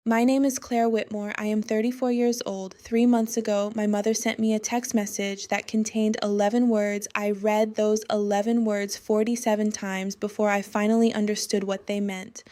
My name is Claire Whitmore. I am 34 years old. 3 months ago, my mother sent me a text message that contained 11 words. I read those 11 words 47 times before I finally understood what they meant.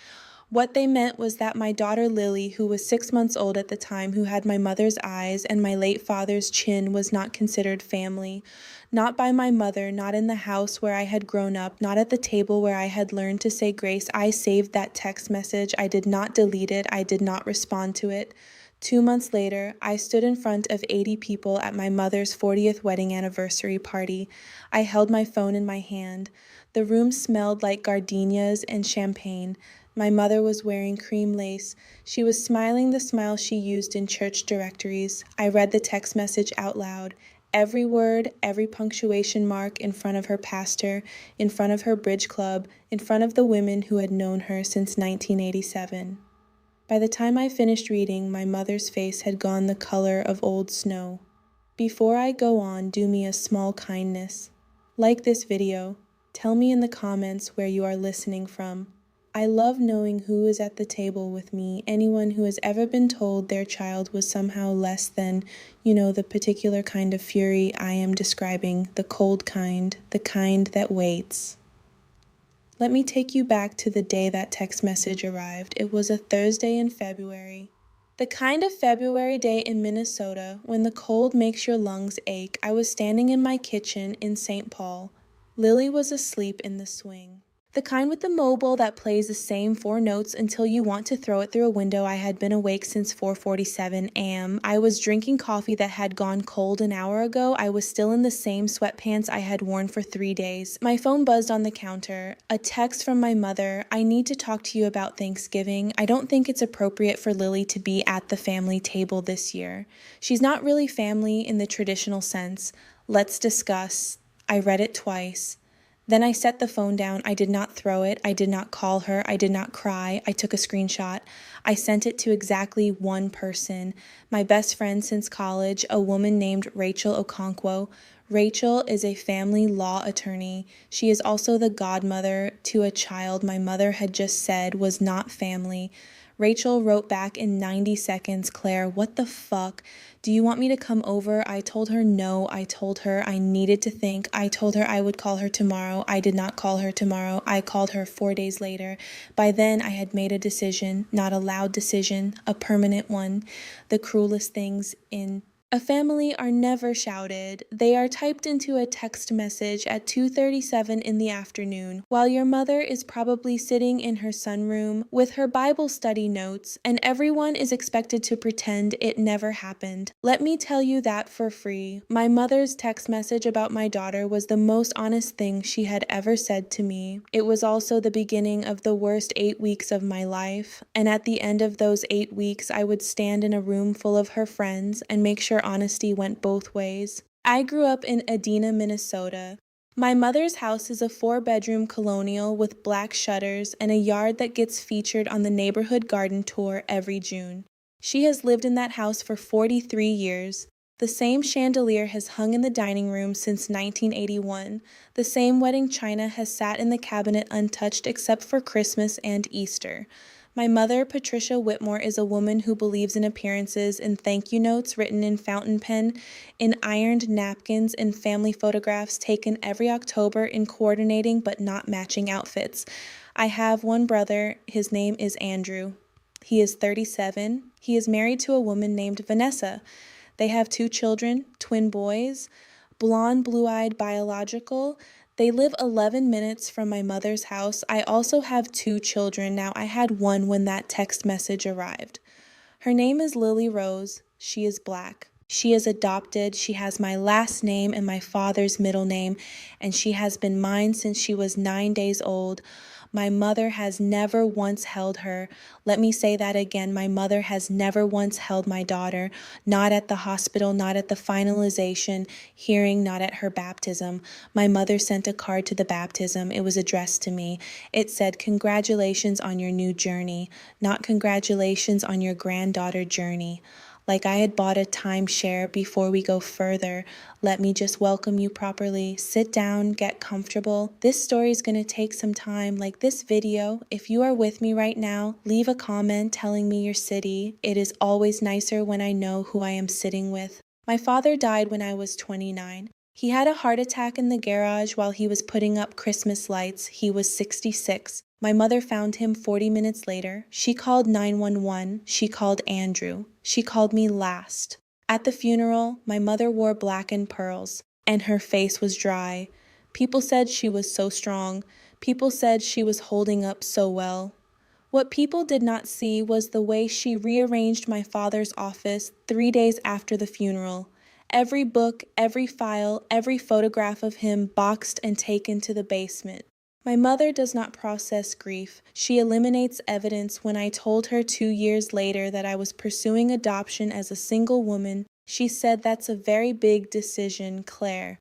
What they meant was that my daughter Lily, who was 6 months old at the time, who had my mother's eyes and my late father's chin, was not considered family. Not by my mother, not in the house where I had grown up, not at the table where I had learned to say grace. I saved that text message. I did not delete it. I did not respond to it. 2 months later, I stood in front of 80 people at my mother's 40th wedding anniversary party. I held my phone in my hand. The room smelled like gardenias and champagne. My mother was wearing cream lace. She was smiling the smile she used in church directories. I read the text message out loud. Every word, every punctuation mark in front of her pastor, in front of her bridge club, in front of the women who had known her since 1987. By the time I finished reading, my mother's face had gone the color of old snow. Before I go on, do me a small kindness. Like this video. Tell me in the comments where you are listening from. I love knowing who is at the table with me, anyone who has ever been told their child was somehow less than, the particular kind of fury I am describing, the cold kind, the kind that waits. Let me take you back to the day that text message arrived. It was a Thursday in February. The kind of February day in Minnesota when the cold makes your lungs ache. I was standing in my kitchen in St. Paul. Lily was asleep in the swing. The kind with the mobile that plays the same 4 notes until you want to throw it through a window. I had been awake since 4:47 a.m. I was drinking coffee that had gone cold an hour ago. I was still in the same sweatpants I had worn for 3 days. My phone buzzed on the counter. A text from my mother. I need to talk to you about Thanksgiving. I don't think it's appropriate for Lily to be at the family table this year. She's not really family in the traditional sense. Let's discuss. I read it twice. Then I set the phone down. I did not throw it. I did not call her. I did not cry. I took a screenshot. I sent it to exactly one person, my best friend since college, a woman named Rachel Okonkwo. Rachel is a family law attorney. She is also the godmother to a child my mother had just said was not family. Rachel wrote back in 90 seconds, Claire, what the fuck? Do you want me to come over? I told her no. I told her I needed to think. I told her I would call her tomorrow. I did not call her tomorrow. I called her 4 days later. By then, I had made a decision, not a loud decision, a permanent one. The cruelest things in a family are never shouted. They are typed into a text message at 2:37 in the afternoon, while your mother is probably sitting in her sunroom with her Bible study notes, and everyone is expected to pretend it never happened. Let me tell you that for free. My mother's text message about my daughter was the most honest thing she had ever said to me. It was also the beginning of the worst 8 weeks of my life, and at the end of those 8 weeks, I would stand in a room full of her friends and make sure honesty went both ways. I grew up in Edina, Minnesota. My mother's house is a 4-bedroom colonial with black shutters and a yard that gets featured on the neighborhood garden tour every June. She has lived in that house for 43 years. The same chandelier has hung in the dining room since 1981. The same wedding china has sat in the cabinet untouched except for Christmas and Easter. My mother, Patricia Whitmore, is a woman who believes in appearances, in thank you notes written in fountain pen, in ironed napkins, in family photographs taken every October, in coordinating but not matching outfits. I have one brother. His name is Andrew. He is 37. He is married to a woman named Vanessa. They have 2 children, twin boys, blonde, blue-eyed, biological. They live 11 minutes from my mother's house. I also have 2 children. Now, I had one when that text message arrived. Her name is Lily Rose. She is black. She is adopted. She has my last name and my father's middle name, and she has been mine since she was 9 days old. My mother has never once held her. Let me say that again. My mother has never once held my daughter, not at the hospital, not at the finalization hearing, not at her baptism. My mother sent a card to the baptism. It was addressed to me. It said, "Congratulations on your new journey," not "Congratulations on your granddaughter journey." like I had bought a timeshare. Before we go further, let me just welcome you properly. Sit down, get comfortable. This story is going to take some time, like this video. If you are with me right now, leave a comment telling me your city. It is always nicer when I know who I am sitting with. My father died when I was 29. He had a heart attack in the garage while he was putting up Christmas lights. He was 66. My mother found him 40 minutes later. She called 911. She called Andrew. She called me last. At the funeral, my mother wore black and pearls, and her face was dry. People said she was so strong. People said she was holding up so well. What people did not see was the way she rearranged my father's office 3 days after the funeral. Every book, every file, every photograph of him boxed and taken to the basement. My mother does not process grief. She eliminates evidence. When I told her 2 years later that I was pursuing adoption as a single woman, she said, "That's a very big decision, Claire.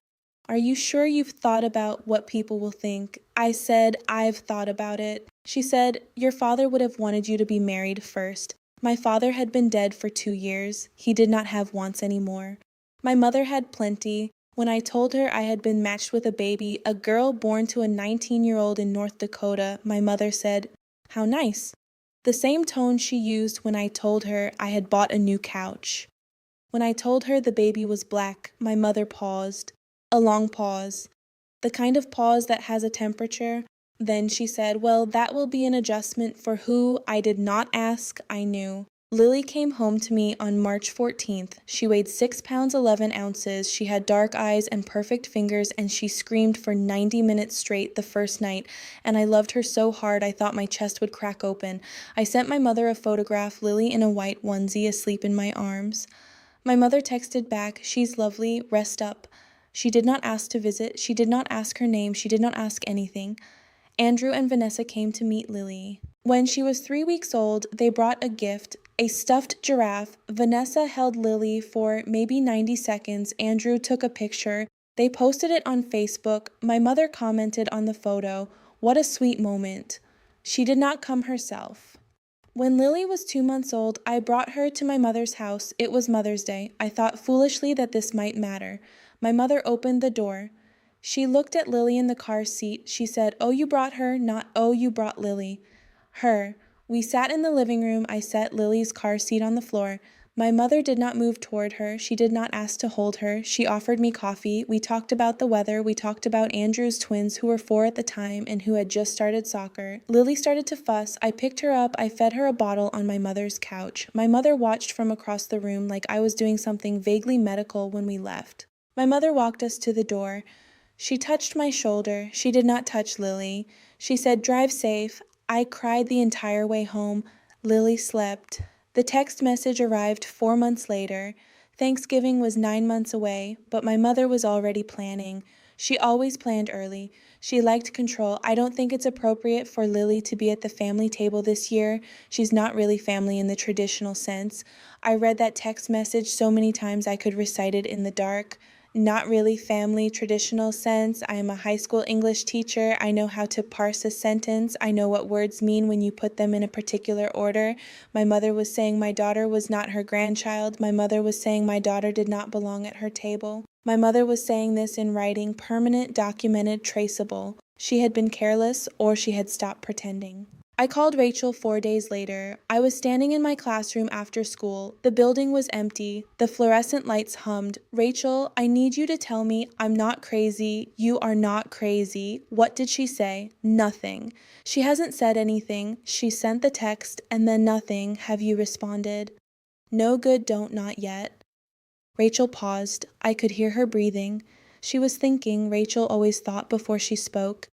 Are you sure you've thought about what people will think?" I said, "I've thought about it." She said, "Your father would have wanted you to be married first." My father had been dead for 2 years. He did not have wants anymore. My mother had plenty. When I told her I had been matched with a baby, a girl born to a 19-year-old in North Dakota, my mother said, "How nice." The same tone she used when I told her I had bought a new couch. When I told her the baby was black, my mother paused. A long pause. The kind of pause that has a temperature. Then she said, "Well, that will be an adjustment for who I did not ask, I knew." Lily came home to me on March 14th. She weighed 6 pounds 11 ounces. She had dark eyes and perfect fingers, and she screamed for 90 minutes straight the first night, and I loved her so hard I thought my chest would crack open. I sent my mother a photograph, Lily in a white onesie asleep in my arms. My mother texted back, "She's lovely, rest up." She did not ask to visit. She did not ask her name. She did not ask anything. Andrew and Vanessa came to meet Lily. When she was 3 weeks old, they brought a gift, a stuffed giraffe. Vanessa held Lily for maybe 90 seconds. Andrew took a picture. They posted it on Facebook. My mother commented on the photo, "What a sweet moment." She did not come herself. When Lily was 2 months old, I brought her to my mother's house. It was Mother's Day. I thought foolishly that this might matter. My mother opened the door. She looked at Lily in the car seat. She said, "Oh, you brought her, not, oh, you brought Lily." Her. We sat in the living room. I set Lily's car seat on the floor. My mother did not move toward her. She did not ask to hold her. She offered me coffee. We talked about the weather. We talked about Andrew's twins, who were 4 at the time and who had just started soccer. Lily started to fuss. I picked her up. I fed her a bottle on my mother's couch. My mother watched from across the room like I was doing something vaguely medical when we left. My mother walked us to the door. She touched my shoulder. She did not touch Lily. She said, "Drive safe." I cried the entire way home. Lily slept. The text message arrived 4 months later. Thanksgiving was 9 months away, but my mother was already planning. She always planned early. She liked control. "I don't think it's appropriate for Lily to be at the family table this year. She's not really family in the traditional sense." I read that text message so many times I could recite it in the dark. Not really family traditional sense. I am a high school English teacher. I know how to parse a sentence. I know what words mean when you put them in a particular order. My mother was saying my daughter was not her grandchild. My mother was saying my daughter did not belong at her table. My mother was saying this in writing, permanent, documented, traceable. She had been careless, or she had stopped pretending. I called Rachel 4 days later. I was standing in my classroom after school. The building was empty. The fluorescent lights hummed. "Rachel, I need you to tell me I'm not crazy. You are not crazy." What did she say? Nothing. She hasn't said anything. She sent the text, and then nothing. Have you responded? No good, don't, not yet. Rachel paused. I could hear her breathing. She was thinking. Rachel always thought before she spoke.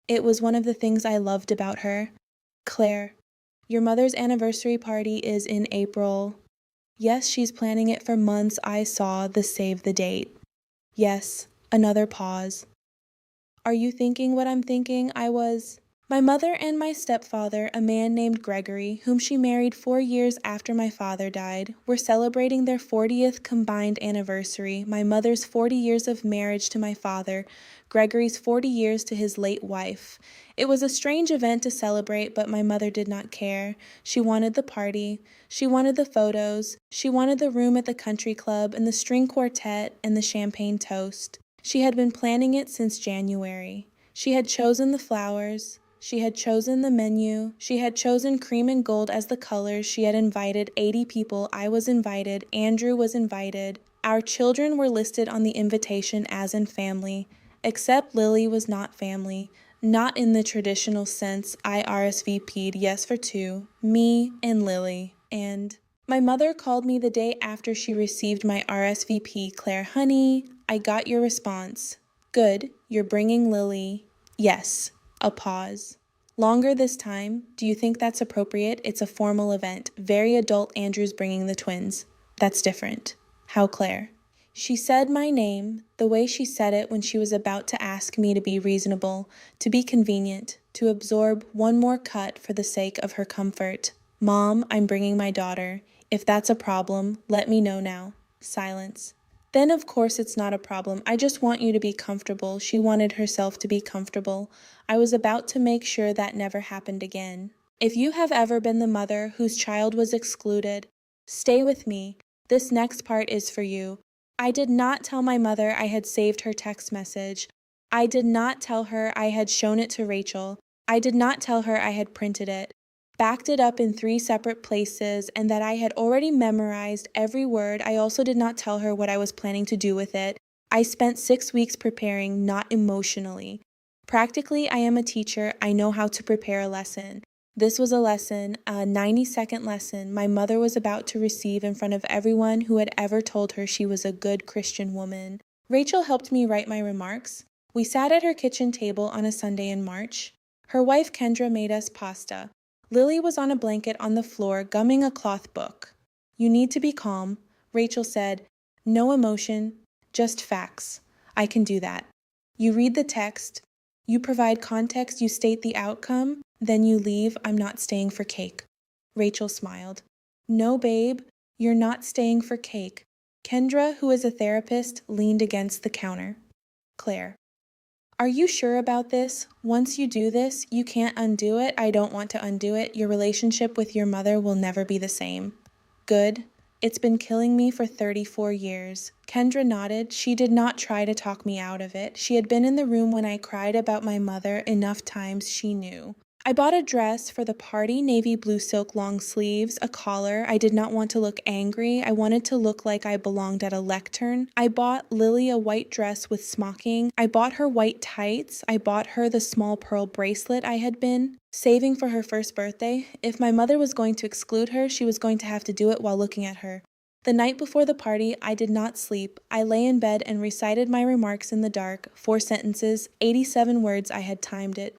It was one of the things I loved about her. "Claire, your mother's anniversary party is in April." Yes, she's planning it for months. I saw the save the date. Yes, another pause. "Are you thinking what I'm thinking?" I was. My mother and my stepfather, a man named Gregory, whom she married 4 years after my father died, were celebrating their 40th combined anniversary, my mother's 40 years of marriage to my father, Gregory's 40 years to his late wife. It was a strange event to celebrate, but my mother did not care. She wanted the party. She wanted the photos. She wanted the room at the country club and the string quartet and the champagne toast. She had been planning it since January. She had chosen the flowers. She had chosen the menu. She had chosen cream and gold as the colors. She had invited 80 people. I was invited. Andrew was invited. Our children were listed on the invitation as in family, except Lily was not family. Not in the traditional sense. I RSVP'd yes for two, me and Lily. And my mother called me the day after she received my RSVP. Claire, honey, I got your response. Good, you're bringing Lily. Yes. A pause. Longer this time. Do you think that's appropriate? It's a formal event. Very adult. Andrew's bringing the twins. That's different. How, Claire? She said my name, the way she said it when she was about to ask me to be reasonable, to be convenient, to absorb one more cut for the sake of her comfort. Mom, I'm bringing my daughter. If that's a problem, let me know now. Silence. Then of course it's not a problem. I just want you to be comfortable. She wanted herself to be comfortable. I was about to make sure that never happened again. If you have ever been the mother whose child was excluded, stay with me. This next part is for you. I did not tell my mother I had saved her text message. I did not tell her I had shown it to Rachel. I did not tell her I had printed it, backed it up in 3 separate places, and that I had already memorized every word. I also did not tell her what I was planning to do with it. I spent 6 weeks preparing, not emotionally. Practically, I am a teacher. I know how to prepare a lesson. This was a lesson, a 90-second lesson my mother was about to receive in front of everyone who had ever told her she was a good Christian woman. Rachel helped me write my remarks. We sat at her kitchen table on a Sunday in March. Her wife Kendra made us pasta. Lily was on a blanket on the floor, gumming a cloth book. You need to be calm. Rachel said, no emotion, just facts. I can do that. You read the text, you provide context, you state the outcome, then you leave. I'm not staying for cake. Rachel smiled. No, babe, you're not staying for cake. Kendra, who is a therapist, leaned against the counter. Claire. Are you sure about this? Once you do this, you can't undo it. I don't want to undo it. Your relationship with your mother will never be the same. Good. It's been killing me for 34 years. Kendra nodded. She did not try to talk me out of it. She had been in the room when I cried about my mother enough times she knew. I bought a dress for the party, navy blue silk long sleeves, a collar. I did not want to look angry. I wanted to look like I belonged at a lectern. I bought Lily a white dress with smocking. I bought her white tights. I bought her the small pearl bracelet I had been saving for her first birthday. If my mother was going to exclude her, she was going to have to do it while looking at her. The night before the party, I did not sleep. I lay in bed and recited my remarks in the dark, 4 sentences, 87 words. I had timed it.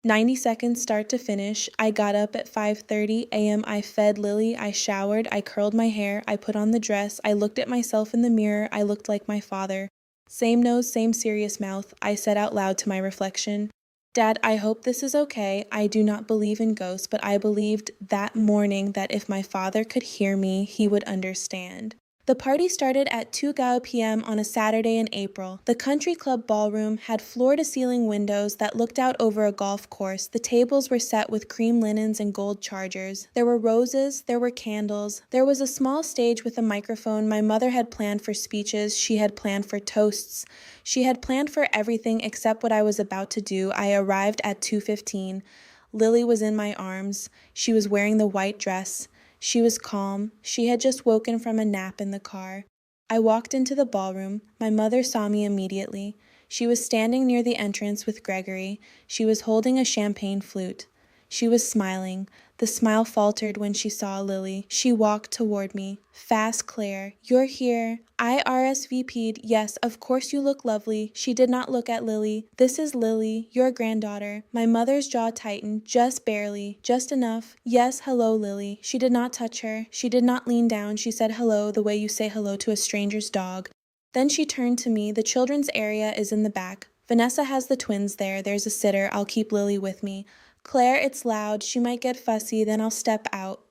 90 seconds start to finish. I got up at 5:30 a.m. I fed Lily. I showered. I curled my hair. I put on the dress. I looked at myself in the mirror. I looked like my father. Same nose, same serious mouth. I said out loud to my reflection, Dad, I hope this is okay. I do not believe in ghosts, but I believed that morning that if my father could hear me, he would understand. The party started at 2 p.m. on a Saturday in April. The country club ballroom had floor-to-ceiling windows that looked out over a golf course. The tables were set with cream linens and gold chargers. There were roses, there were candles. There was a small stage with a microphone. My mother had planned for speeches. She had planned for toasts. She had planned for everything except what I was about to do. I arrived at 2:15. Lily was in my arms. She was wearing the white dress. She was calm. She had just woken from a nap in the car. I walked into the ballroom. My mother saw me immediately. She was standing near the entrance with Gregory. She was holding a champagne flute. She was smiling. The smile faltered when she saw Lily. She walked toward me. Fast, Claire. You're here. I RSVP'd. Yes, of course you look lovely. She did not look at Lily. This is Lily, your granddaughter. My mother's jaw tightened, just barely, just enough. Yes, hello, Lily. She did not touch her. She did not lean down. She said hello the way you say hello to a stranger's dog. Then she turned to me. The children's area is in the back. Vanessa has the twins there. There's a sitter. I'll keep Lily with me. Claire, it's loud. She might get fussy, then I'll step out.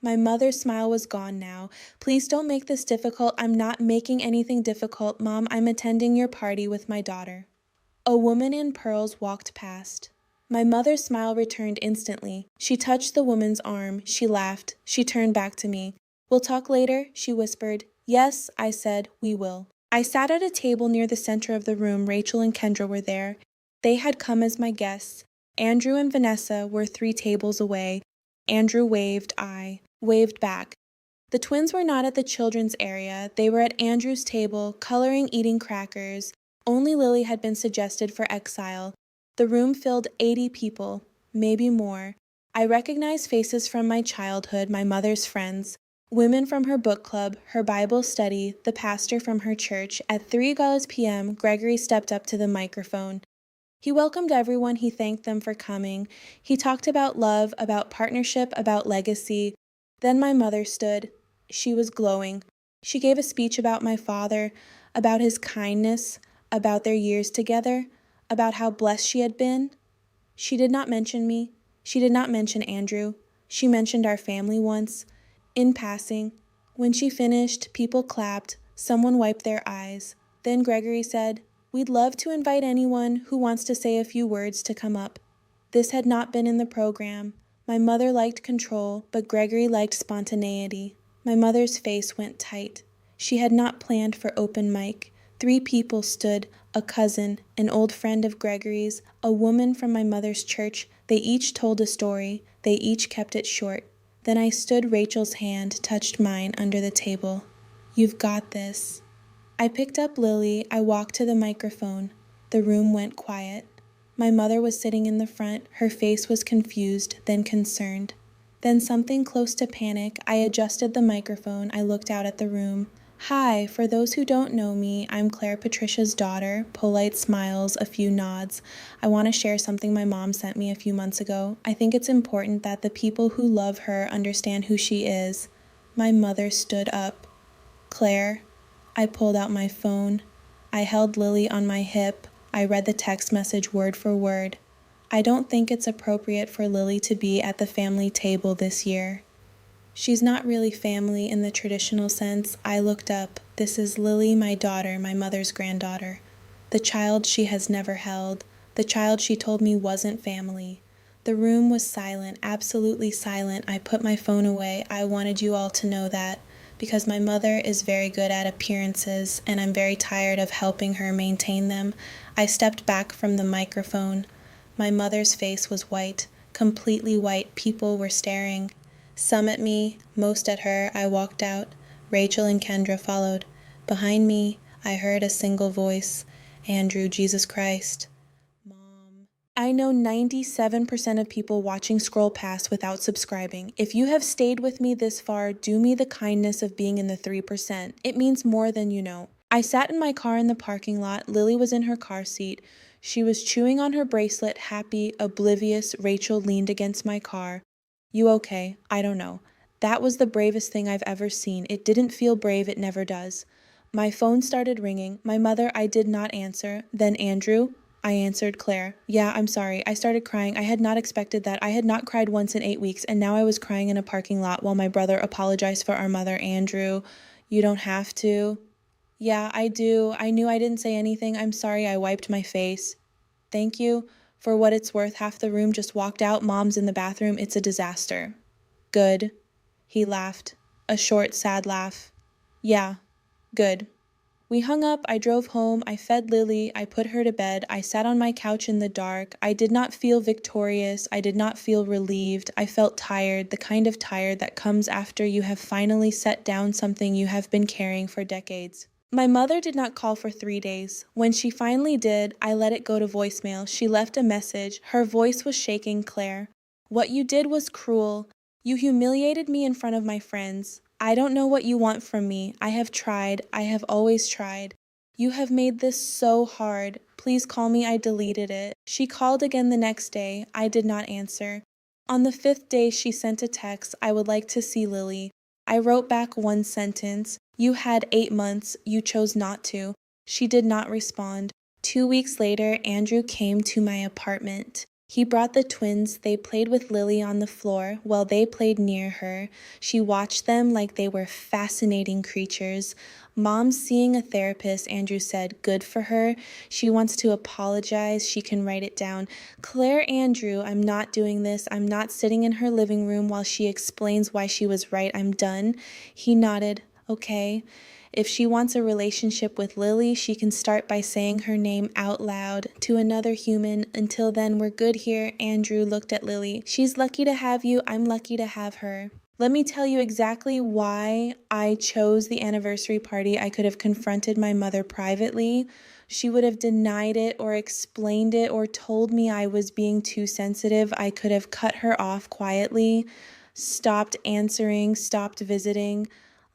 My mother's smile was gone now. Please don't make this difficult. I'm not making anything difficult, Mom. I'm attending your party with my daughter. A woman in pearls walked past. My mother's smile returned instantly. She touched the woman's arm. She laughed. She turned back to me. We'll talk later, she whispered. Yes, I said, we will. I sat at a table near the center of the room. Rachel and Kendra were there. They had come as my guests. Andrew and Vanessa were 3 tables away. Andrew waved. I waved back. The twins were not at the children's area. They were at Andrew's table, coloring, eating crackers. Only Lily had been suggested for exile. The room filled 80 people, maybe more. I recognized faces from my childhood, my mother's friends, women from her book club, her Bible study, the pastor from her church. At 3 p.m., Gregory stepped up to the microphone. He welcomed everyone. He thanked them for coming. He talked about love, about partnership, about legacy. Then my mother stood. She was glowing. She gave a speech about my father, about his kindness, about their years together, about how blessed she had been. She did not mention me. She did not mention Andrew. She mentioned our family once, in passing. When she finished, people clapped. Someone wiped their eyes. Then Gregory said, "We'd love to invite anyone who wants to say a few words to come up." This had not been in the program. My mother liked control, but Gregory liked spontaneity. My mother's face went tight. She had not planned for open mic. 3 people stood, a cousin, an old friend of Gregory's, a woman from my mother's church. They each told a story. They each kept it short. Then I stood. Rachel's hand touched mine under the table. "You've got this." I picked up Lily. I walked to the microphone. The room went quiet. My mother was sitting in the front. Her face was confused, then concerned. Then something close to panic. I adjusted the microphone. I looked out at the room. "Hi, for those who don't know me, I'm Claire Patricia's daughter." Polite smiles, a few nods. "I want to share something my mom sent me a few months ago. I think it's important that the people who love her understand who she is." My mother stood up. "Claire." I pulled out my phone. I held Lily on my hip. I read the text message word for word. "I don't think it's appropriate for Lily to be at the family table this year. She's not really family in the traditional sense." I looked up. "This is Lily, my daughter, my mother's granddaughter. The child she has never held. The child she told me wasn't family." The room was silent, absolutely silent. I put my phone away. I wanted you all to know that, because my mother is very good at appearances, and I'm very tired of helping her maintain them. I stepped back from the microphone. My mother's face was white, completely white. People were staring. Some at me, most at her. I walked out. Rachel and Kendra followed. Behind me, I heard a single voice. "Andrew, Jesus Christ." Mom. I know 97% of people watching scroll past without subscribing. If you have stayed with me this far, do me the kindness of being in the 3%. It means more than you know. I sat in my car in the parking lot. Lily was in her car seat. She was chewing on her bracelet, happy, oblivious. Rachel leaned against my car. "You okay?" "I don't know." That was the bravest thing I've ever seen. It didn't feel brave. It never does. My phone started ringing. My mother. I did not answer. Then Andrew. I answered. "Claire." "Yeah, I'm sorry." I started crying. I had not expected that. I had not cried once in 8 weeks, and now I was crying in a parking lot while my brother apologized for our mother. "Andrew, you don't have to." "Yeah, I do. I knew I didn't say anything. I'm sorry." I wiped my face. "Thank you. For what it's worth, half the room just walked out. Mom's in the bathroom. It's a disaster." "Good." He laughed. A short, sad laugh. "Yeah, good." We hung up. I drove home. I fed Lily. I put her to bed. I sat on my couch in the dark. I did not feel victorious. I did not feel relieved. I felt tired, the kind of tired that comes after you have finally set down something you have been carrying for decades. My mother did not call for 3 days. When she finally did, I let it go to voicemail. She left a message. Her voice was shaking. "Claire, what you did was cruel. You humiliated me in front of my friends. I don't know what you want from me. I have tried. I have always tried. You have made this so hard. Please call me." I deleted it. She called again the next day. I did not answer. On the 5th day, she sent a text. "I would like to see Lily." I wrote back one sentence. "You had 8 months. You chose not to." She did not respond. 2 weeks later, Andrew came to my apartment. He brought the twins. They played with Lily on the floor while they played near her. She watched them like they were fascinating creatures. Mom's seeing a therapist, Andrew said. Good for her. She wants to apologize. She can write it down. Claire Andrew, I'm not doing this. I'm not sitting in her living room while she explains why she was right. I'm done. He nodded. Okay. If she wants a relationship with Lily, she can start by saying her name out loud to another human. Until then, we're good here. Andrew looked at Lily. She's lucky to have you. I'm lucky to have her. Let me tell you exactly why I chose the anniversary party. I could have confronted my mother privately. She would have denied it or explained it or told me I was being too sensitive. I could have cut her off quietly, stopped answering, stopped visiting.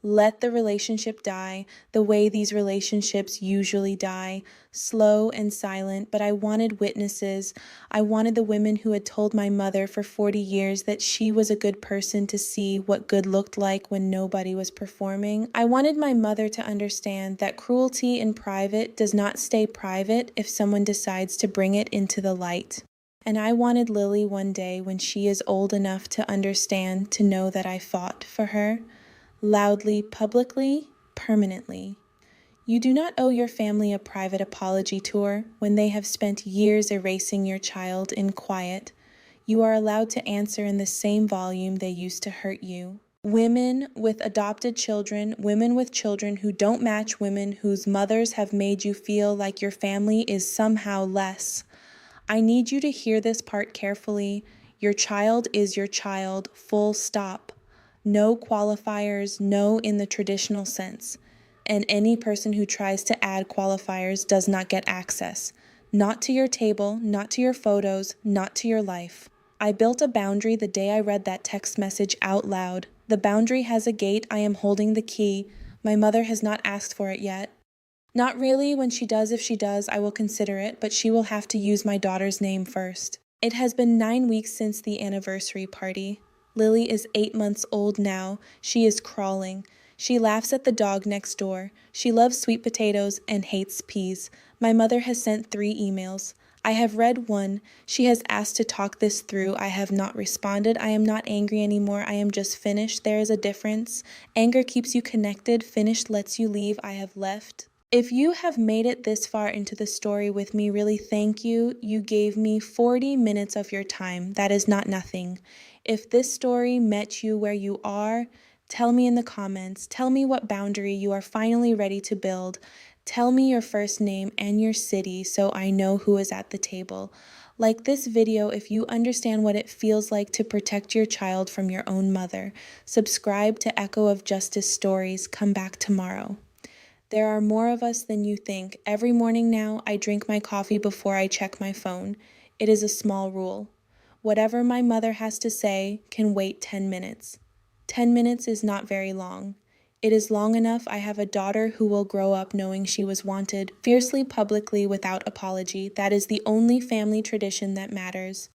Let the relationship die the way these relationships usually die, slow and silent, but I wanted witnesses. I wanted the women who had told my mother for 40 years that she was a good person to see what good looked like when nobody was performing. I wanted my mother to understand that cruelty in private does not stay private if someone decides to bring it into the light. And I wanted Lily one day, when she is old enough to understand, to know that I fought for her. Loudly, publicly, permanently. You do not owe your family a private apology tour when they have spent years erasing your child in quiet. You are allowed to answer in the same volume they used to hurt you. Women with adopted children, women with children who don't match women whose mothers have made you feel like your family is somehow less. I need you to hear this part carefully. Your child is your child, full stop. No qualifiers, no in the traditional sense. And any person who tries to add qualifiers does not get access. Not to your table, not to your photos, not to your life. I built a boundary the day I read that text message out loud. The boundary has a gate. I am holding the key. My mother has not asked for it yet. Not really. When she does, if she does, I will consider it, but she will have to use my daughter's name first. It has been 9 weeks since the anniversary party. Lily is 8 months old now. She is crawling. She laughs at the dog next door. She loves sweet potatoes and hates peas. My mother has sent 3 emails. I have read one. She has asked to talk this through. I have not responded. I am not angry anymore. I am just finished. There is a difference. Anger keeps you connected. Finished lets you leave. I have left. If you have made it this far into the story with me, really thank you. You gave me 40 minutes of your time. That is not nothing. If this story met you where you are, tell me in the comments. Tell me what boundary you are finally ready to build. Tell me your first name and your city so I know who is at the table. Like this video if you understand what it feels like to protect your child from your own mother. Subscribe to Echo of Justice Stories. Come back tomorrow. There are more of us than you think. Every morning now, I drink my coffee before I check my phone. It is a small rule. Whatever my mother has to say can wait 10 minutes. 10 minutes is not very long. It is long enough I have a daughter who will grow up knowing she was wanted, fiercely publicly without apology. That is the only family tradition that matters.